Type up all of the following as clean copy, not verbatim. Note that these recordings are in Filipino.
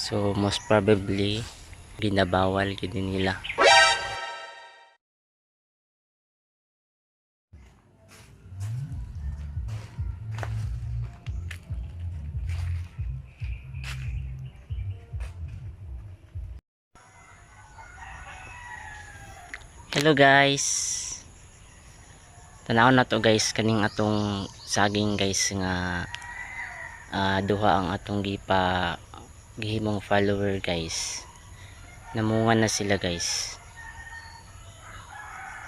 So most probably ginabawal gid nila. Hello guys. Tanaw na to guys kaning atong saging guys nga duha ang atong gihimong follower guys. Namunga na sila guys.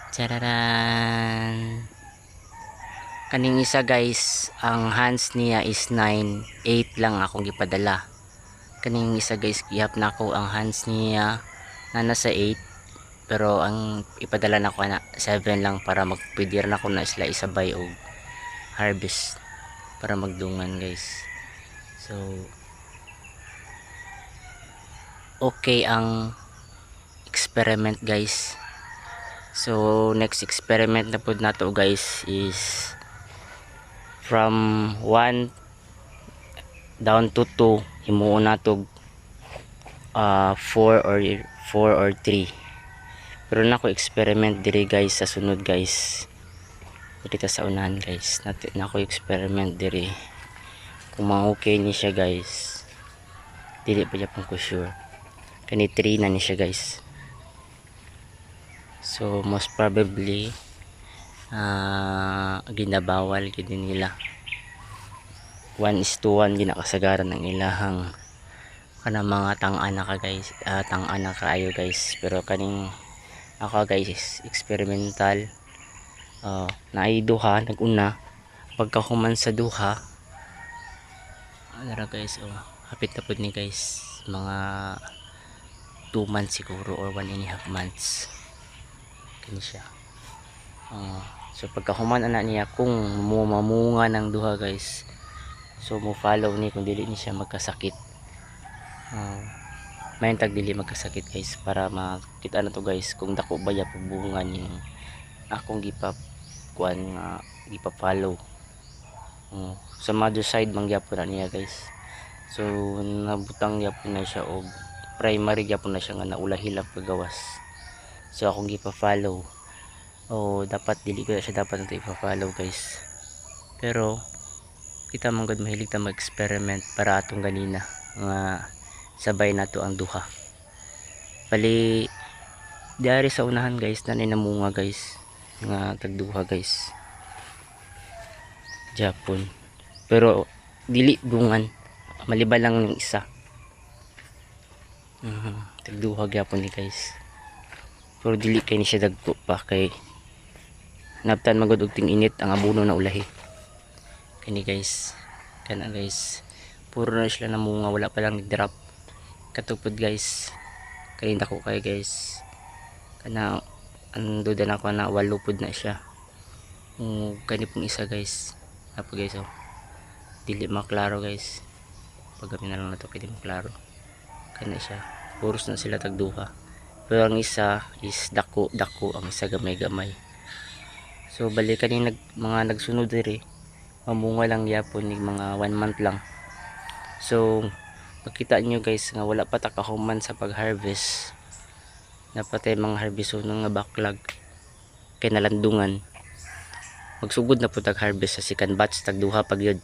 Tararan. Kaning isa guys, ang hands niya is 9, 8 lang akong gipadala. Kaning isa guys, gihap na ako ang hands niya na nasa 8, pero ang ipadala na ko na 7 lang para magpidir na ko na sila isabay og harvest para magdungan guys. So okay ang experiment guys. So next experiment na pud nato guys is from 1 down to 2 himuon nato 4 or 3. Pero nako experiment diri guys sa sunod guys. Diri ta sa unahan guys. Nako experiment diri. Kung ma-okay ni siya guys. Dili pa gyapon ko sure. Kani 3 na ni siya guys. So most probably ginabawal gid nila. 1:1 ginakasagaran ng ilahang kanang mga tang-ana ka guys, tang-ana kaayo guys. Pero kaning ako guys experimental, naay duha naguna pagkahuman sa duha ara guys, hapit na pud ni guys mga 2 months siguro or 1.5 months kini siya. So pagkahuman ana niya kung mamunga ng duha guys, so mo follow ni kung dili ni siya magkasakit. May tag dili magkasakit guys para makita na to guys kung dako ba ya pabungan yung akong kuan nga gipa follow. Sa mother side mangyapon na niya guys. So nabutang gyapon na siya og primary gyapon na siya nga naulahilang pagawas. So akong gipa follow. Dapat dili ko na siya dapat nato ipa-follow guys. Pero kita man gud mahilig ta mag-experiment para atong ganina nga sabay nato ang duha. Bali diari sa unahan guys na namunga guys nga tagduha guys. Japon. Pero dili dungan. Maliba lang yung isa. Tagduha gyapon ni guys. Pero dili kay ni siya dagko pa kay nabtan magud og ting-init ang abono na ulahi. Kani guys. Kana guys. Puro na sila namunga, wala pa lang nag-drop. Katupod guys. Kalinda ko kay guys. Kana ang duda na ko na 8 pud na siya. Kani pong isa guys. Apo guys dili maklaro guys. Paggabi na lang na to kay di maklaro. Kana siya. Puros na sila tagduha. Pero ang isa is dako ang isa gamay-gamay. So bali kani mga nagsunod diri mamunga lang yapon ni mga 1 month lang. So makita nyo guys nga wala pa ta kahuman sa pag-harvest. Napatay mga harvest nga backlog kay nalandungan. Magsugod na pud tag-harvest sa second batch tagduha pag yun.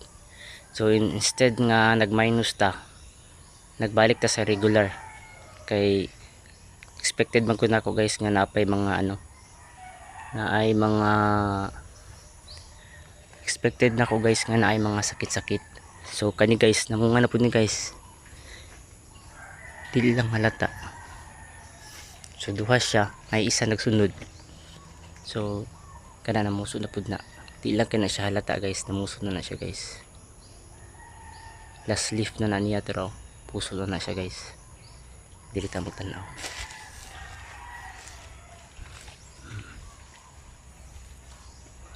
So instead nga nag-minus ta, nagbalik ta sa regular. Kay expected man ko na ako guys nga napay mga naay mga expected na ko guys nga naay mga sakit-sakit. So kani guys namunga na pud ni guys. Dili lang halata. So duha siya, may isa nagsunod. So kana namuso na pud na. Di lang kana siya halata guys, namuso na siya guys. Last leaf na niya pero puso na siya guys. Dili ta mo tanaw.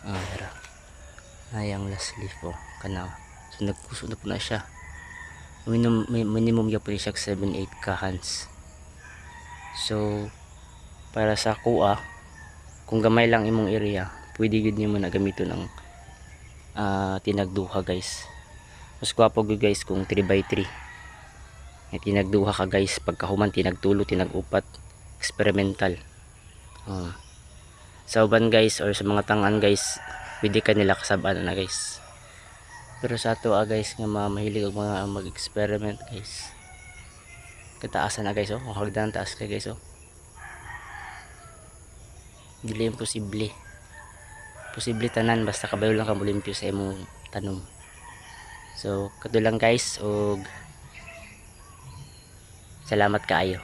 Dara. Ayang last leaf kana. So nagpuso na po na siya. Minimum ya po siya 7-8 ka hands. So para sa kuha kung gamay lang imong area pwede gud nimo na gamiton ang tinagduha guys. Mas gwapo gud guys kung 3x3 tinagduha ka guys, pagkahuman tinagtulo, tinagupat, experimental. Sa uban guys or sa mga tangan guys, pwede ka nila kasabaan na guys. Pero sa ato guys nga mahilig og mga mag-experiment guys, kataasan na guys kung hagdan taas ka guys dili imposible. Posible tanan basta kabayo lang ka mulimpyo sa imong tanom. So kato lang guys, og salamat kaayo.